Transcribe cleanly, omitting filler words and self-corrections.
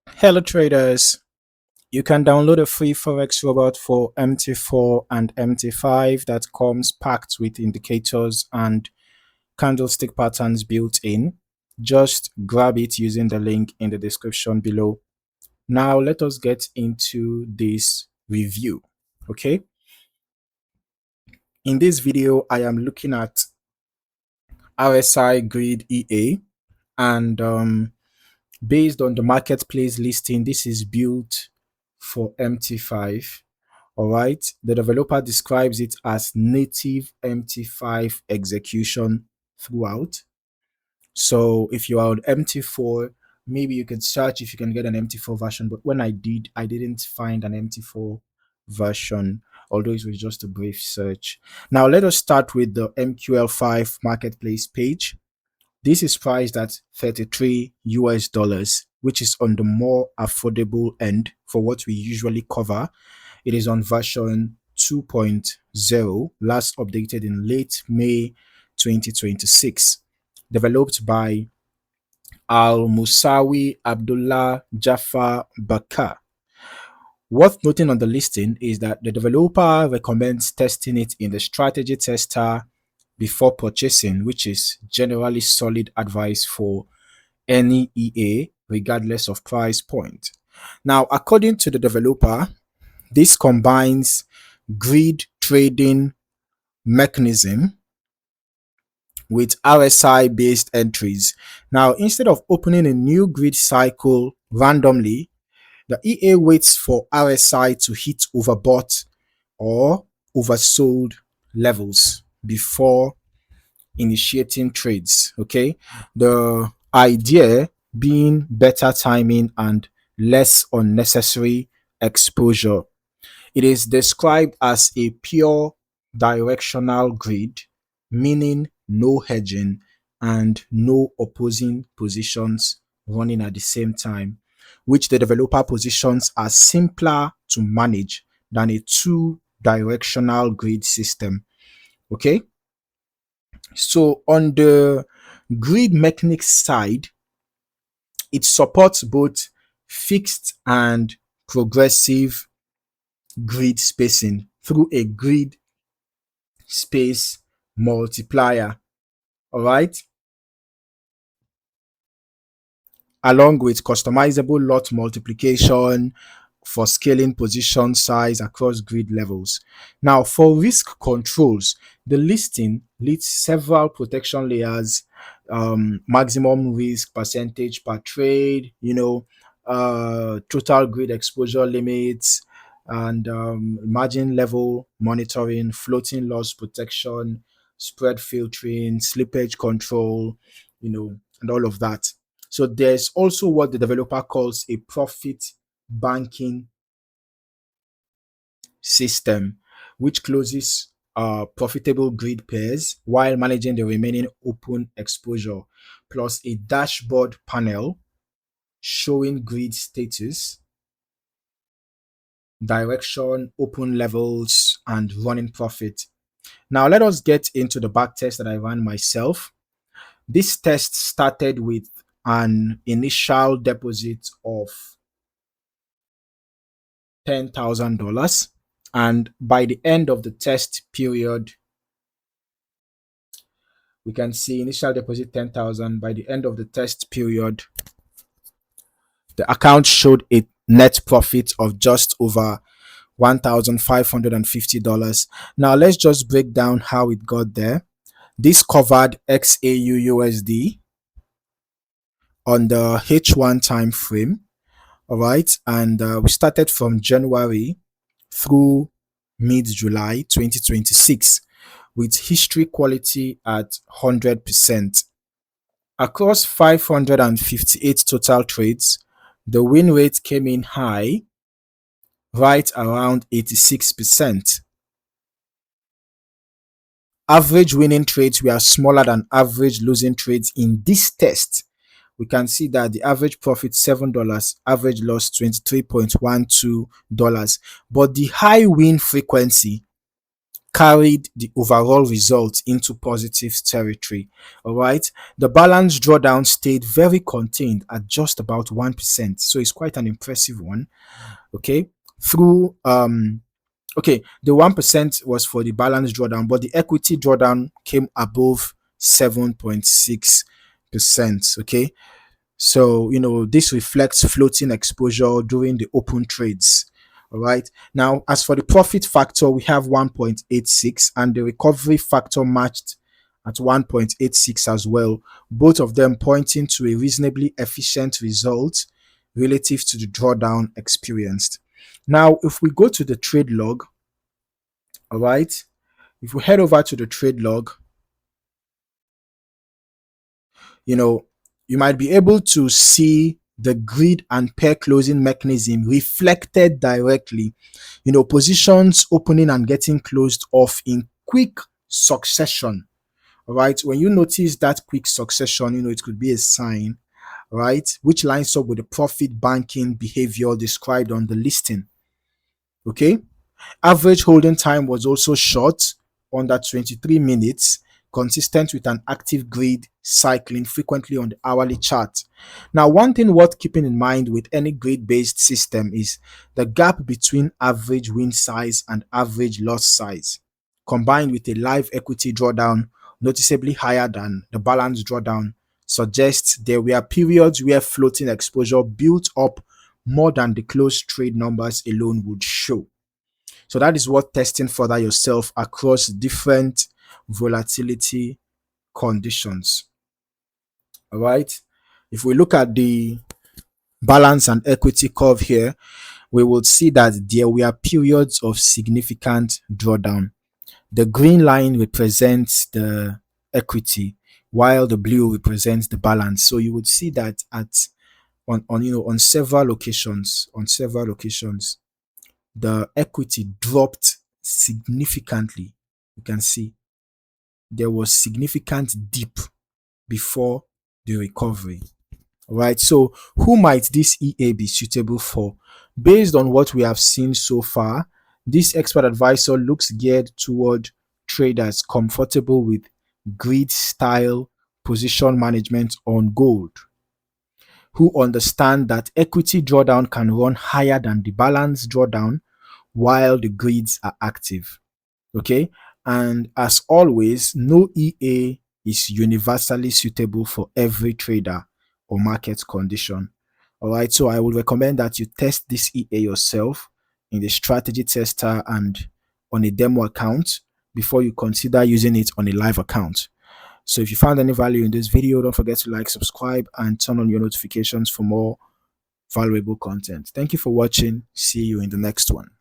Hello traders, you can download a free Forex robot for MT4 and MT5 that comes packed with indicators and candlestick patterns built in. Just grab it using the link in the description below. Now let us get into this review. Okay, in this video I am looking at RSI Grid EA, and based on the marketplace listing, this is built for MT5. All right, the developer describes it as native MT5 execution throughout. So if you are on MT4, maybe you can search if you can get an MT4 version. But when I did, I didn't find an MT4 version, although it was just a brief search. Now let us start with the MQL5 Marketplace page. This is priced at 33 US dollars, which is on the more affordable end for what we usually cover. It is on version 2.0, last updated in late May 2026, developed by Al Musawi Abdullah Jafar Bakar. Worth noting on the listing is that the developer recommends testing it in the strategy tester before purchasing, which is generally solid advice for any EA regardless of price point. Now, according to the developer, this combines grid trading mechanism with RSI based entries. Now, instead of opening a new grid cycle randomly, the EA waits for RSI to hit overbought or oversold levels before initiating trades. Okay, the idea being better timing and less unnecessary exposure. It is described as a pure directional grid, meaning no hedging and no opposing positions running at the same time, which the developer positions as simpler to manage than a two-directional grid system. Okay, so on the grid mechanics side, it supports both fixed and progressive grid spacing through a grid space multiplier. All right, along with customizable lot multiplication for scaling position size across grid levels. Now, for risk controls, the listing lists several protection layers, maximum risk percentage per trade, total grid exposure limits, and margin level monitoring, floating loss protection, spread filtering, slippage control, and all of that. So there's also what the developer calls a profit banking system, which closes profitable grid pairs while managing the remaining open exposure, plus a dashboard panel showing grid status, direction, open levels, and running profit. Now let us get into the back test that I ran myself. This test started with an initial deposit of $10,000, and by the end of the test period, we can see initial deposit 10,000. By the end of the test period, the account showed a net profit of just over $1,550. Now let's just break down how it got there. This covered XAUUSD on the H1 time frame. All right, and we started from January through mid-July 2026 with history quality at 100%. Across 558 total trades, the win rate came in high, right around 86%. Average winning trades were smaller than average losing trades in this test. We can see that the average profit $7, average loss $23.12, but the high win frequency carried the overall result into positive territory. All right. The balance drawdown stayed very contained at just about 1%. So it's quite an impressive one. Okay. Through okay, the 1% was for the balance drawdown, but the equity drawdown came above 7.6%. Okay. So, this reflects floating exposure during the open trades. All right. Now, as for the profit factor, we have 1.86 and the recovery factor matched at 1.86 as well. Both of them pointing to a reasonably efficient result relative to the drawdown experienced. Now, if we go to the trade log, all right, if we head over to the trade log, you might be able to see the grid and pair closing mechanism reflected directly. Positions opening and getting closed off in quick succession. All right. When you notice that quick succession, it could be a sign, right, which lines up with the profit banking behavior described on the listing. Okay. Average holding time was also short, under 23 minutes, consistent with an active grid cycling frequently on the hourly chart. Now, one thing worth keeping in mind with any grid-based system is the gap between average win size and average loss size, combined with a live equity drawdown noticeably higher than the balance drawdown, suggests there were periods where floating exposure built up more than the closed trade numbers alone would show. So that is worth testing further yourself across different volatility conditions. All right. If we look at the balance and equity curve here, we will see that there were periods of significant drawdown. The green line represents the equity, while the blue represents the balance. So you would see that on several occasions, the equity dropped significantly. You can see there was significant dip before the recovery. All right. So who might this EA be suitable for? Based on what we have seen so far, this expert advisor looks geared toward traders comfortable with grid style position management on gold, who understand that equity drawdown can run higher than the balance drawdown while the grids are active. Okay. And as always, no EA is universally suitable for every trader or market condition. All right. So I would recommend that you test this EA yourself in the strategy tester and on a demo account before you consider using it on a live account. So if you found any value in this video, don't forget to like, subscribe, and turn on your notifications for more valuable content. Thank you for watching. See you in the next one.